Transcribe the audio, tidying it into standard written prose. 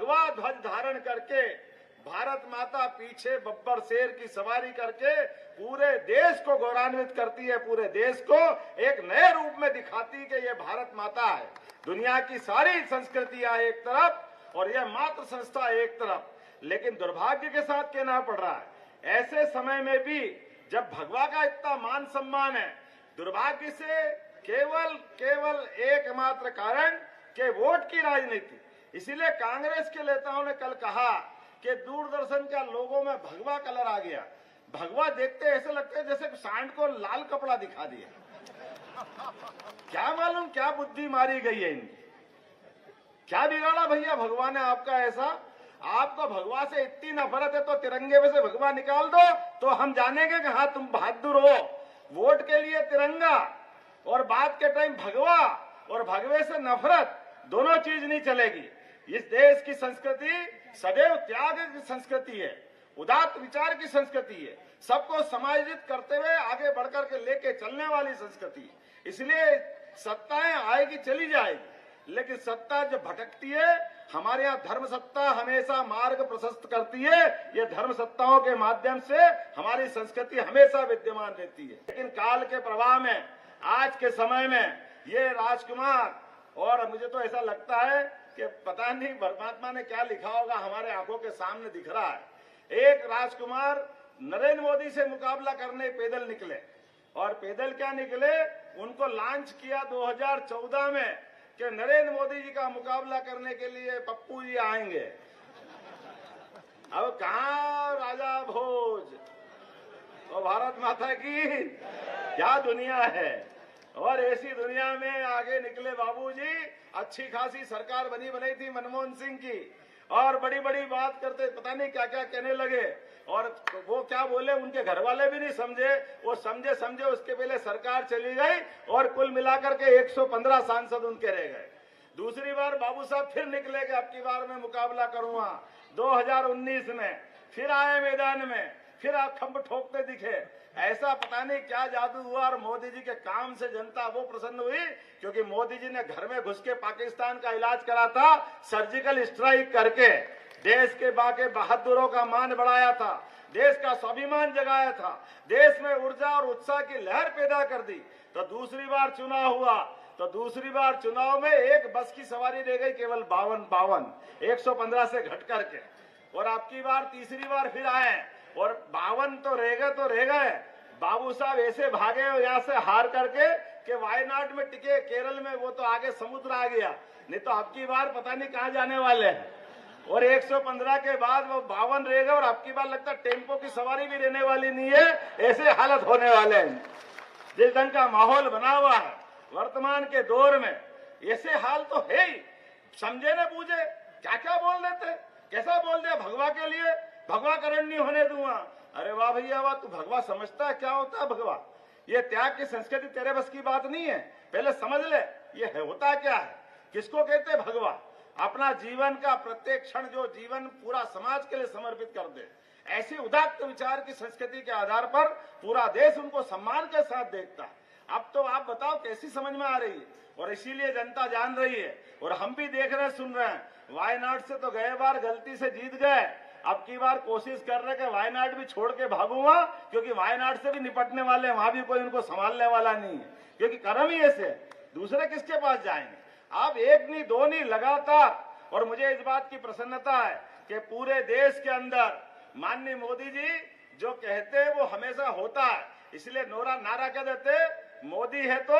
भगवा ध्वज धारण करके भारत माता पीछे बब्बर शेर की सवारी करके पूरे देश को गौरवान्वित करती है, पूरे देश को एक नए रूप में दिखाती है कि ये भारत माता है। दुनिया की सारी संस्कृतियां एक तरफ और यह मातृ संस्था एक तरफ, लेकिन दुर्भाग्य के साथ कहना पड़ रहा है ऐसे समय में भी जब भगवा का इतना मान सम्मान है, दुर्भाग्य से केवल एकमात्र कारण के वोट की राजनीति। इसीलिए कांग्रेस के नेताओं ने कल कहा कि दूरदर्शन का लोगों में भगवा कलर आ गया। भगवा देखते ऐसे लगते है जैसे सांड को लाल कपड़ा दिखा दिया। क्या मालूम क्या बुद्धि मारी गई है इनकी, क्या बिगाड़ा भैया भगवान ने आपका ऐसा? आपको भगवा से इतनी नफरत है तो तिरंगे में से भगवा निकाल दो तो हम जानेंगे कि हाँ तुम बहादुर हो। वोट के लिए तिरंगा और बात के टाइम भगवा और भगवे से नफरत, दोनों चीज नहीं चलेगी। इस देश की संस्कृति सदैव त्याग की संस्कृति है, उदात्त विचार की संस्कृति है, सबको समायोजित करते हुए आगे बढ़कर के लेके चलने वाली संस्कृति है। इसलिए सत्ताएं आएगी चली जाएगी, लेकिन सत्ता जब भटकती है, हमारे यहाँ धर्म सत्ता हमेशा मार्ग प्रशस्त करती है। ये धर्म सत्ताओं के माध्यम से हमारी संस्कृति हमेशा विद्यमान रहती है। लेकिन काल के प्रवाह में आज के समय में ये राजकुमार, और मुझे तो ऐसा लगता है कि पता नहीं परमात्मा ने क्या लिखा होगा, हमारे आंखों के सामने दिख रहा है। एक राजकुमार नरेंद्र मोदी से मुकाबला करने पैदल निकले, और पैदल क्या निकले, उनको लॉन्च किया 2014 में कि नरेंद्र मोदी जी का मुकाबला करने के लिए पप्पू जी आएंगे। अब कहाँ राजा भोज और भारत माता की क्या दुनिया है। और ऐसी दुनिया में आगे निकले बाबूजी। अच्छी खासी सरकार बनी बनाई थी मनमोहन सिंह की, और बड़ी बड़ी बात करते, पता नहीं क्या क्या कहने लगे, और वो क्या बोले उनके घर वाले भी नहीं समझे, वो समझे उसके पहले सरकार चली गई और कुल मिलाकर के 115 सांसद उनके रह गए। दूसरी बार बाबू साहब फिर निकले कि अब की बार मैं मुकाबला करूंगा। 2019 में फिर आए मैदान में, फिर आप खंभ ठोकते दिखे। ऐसा पता नहीं क्या जादू हुआ, और मोदी जी के काम से जनता वो प्रसन्न हुई क्योंकि मोदी जी ने घर में घुस के पाकिस्तान का इलाज करा था, सर्जिकल स्ट्राइक करके देश के बाकी बहादुरों का मान बढ़ाया था, देश का स्वाभिमान जगाया था, देश में ऊर्जा और उत्साह की लहर पैदा कर दी। तो दूसरी बार चुनाव हुआ, तो दूसरी बार चुनाव में एक बस की सवारी रह गई, केवल 52 115 से घट करके। और आपकी बार तीसरी बार फिर आए और 52 तो रह गए। बाबू साहब ऐसे भागे यहाँ से हार करके कि वायनाड में टिके, केरल में वो तो आगे समुद्र आ गया, नहीं तो आपकी बार पता नहीं कहाँ जाने वाले हैं। और 115 के बाद वो 52 रह गए, और आपकी बार लगता है टेम्पो की सवारी भी रहने वाली नहीं है, ऐसे हालत होने वाले हैं। जिस ढंग का माहौल बना हुआ है वर्तमान के दौर में, ऐसे हाल तो है ही। समझे न बूझे क्या क्या बोल देते, कैसा बोल दिया भगवा के लिए, भगवा करण नहीं होने दूंगा। अरे वाह भैया वाह, तू भगवा समझता है क्या होता है भगवा? ये त्याग की संस्कृति तेरे बस की बात नहीं है, पहले समझ ले ये है होता क्या है, किसको कहते हैं भगवा। अपना जीवन का प्रत्येक क्षण जो जीवन पूरा समाज के लिए समर्पित कर दे, ऐसी उदात्त विचार की संस्कृति के आधार पर पूरा देश उनको सम्मान के साथ देखता है। अब तो आप बताओ कैसी समझ में आ रही है, और इसीलिए जनता जान रही है, और हम भी देख रहे हैं सुन रहे हैं। वायनाड से तो गए बार गलती से जीत गए, अब की बार कोशिश कर रहे कि वायनाड भी छोड़ के भागूंगा, क्योंकि वायनाड से भी निपटने वाले, वहां भी कोई उनको संभालने वाला नहीं है, क्योंकि कर्म ही ऐसे, दूसरे किसके पास जाएंगे। आप एक नहीं दो नहीं लगातार, और मुझे इस बात की प्रसन्नता है कि पूरे देश के अंदर माननीय मोदी जी जो कहते हैं वो हमेशा होता है। इसलिए नारा क्या देते, मोदी है तो